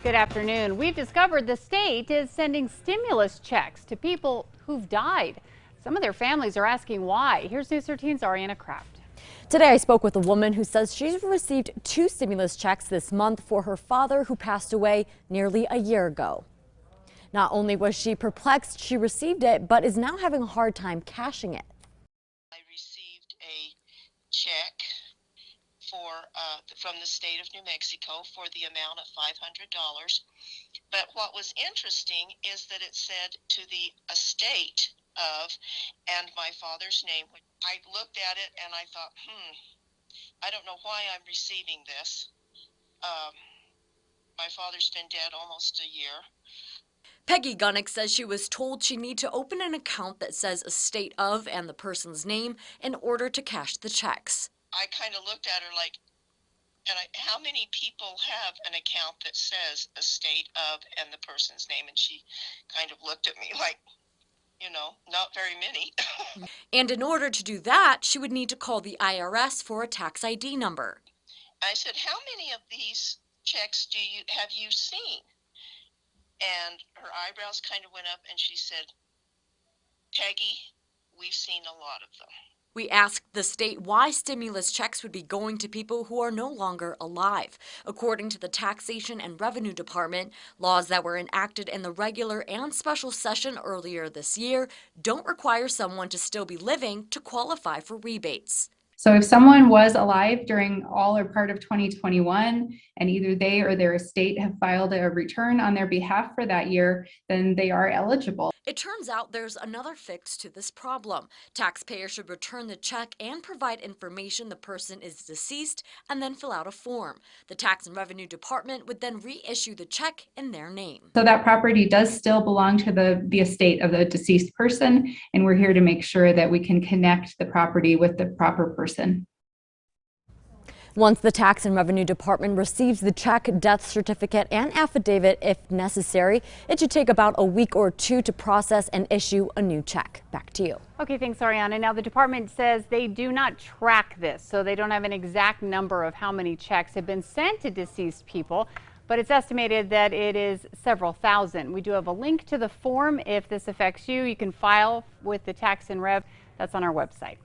Good afternoon. We've discovered the state is sending stimulus checks to people who've died. Some of their families are asking why. Here's News 13's Ariana Kraft. Today I spoke with a woman who says she's received 2 stimulus checks this month for her father who passed away nearly a year ago. Not only was she perplexed she received it, but is now having a hard time cashing it. I received a check from the state of New Mexico for the amount of $500. But what was interesting is that it said to the estate of and my father's name. I looked at it and I thought, I don't know why I'm receiving this. My father's been dead almost a year. Peggy Gunnick says she was told she need to open an account that says estate of and the person's name in order to cash the checks. I kind of looked at her like, how many people have an account that says estate of and the person's name? And she kind of looked at me like, not very many. And in order to do that, she would need to call the IRS for a tax ID number. I said, how many of these checks have you seen? And her eyebrows kind of went up and she said, Peggy, we've seen a lot of them. We asked the state why stimulus checks would be going to people who are no longer alive. According to the Taxation and Revenue Department, laws that were enacted in the regular and special session earlier this year don't require someone to still be living to qualify for rebates. So if someone was alive during all or part of 2021 and either they or their estate have filed a return on their behalf for that year, then they are eligible. It turns out there's another fix to this problem. Taxpayers should return the check and provide information the person is deceased and then fill out a form. The Tax and Revenue Department would then reissue the check in their name. So that property does still belong to the estate of the deceased person, and we're here to make sure that we can connect the property with the proper person. Once the Tax and Revenue Department receives the check, death certificate, and affidavit if necessary, it should take about a week or 2 to process and issue a new check. Back to you. Okay, thanks, Ariana. Now, the department says they do not track this, so they don't have an exact number of how many checks have been sent to deceased people, but it's estimated that it is several thousand. We do have a link to the form if this affects you. You can file with the Tax and Rev. That's on our website.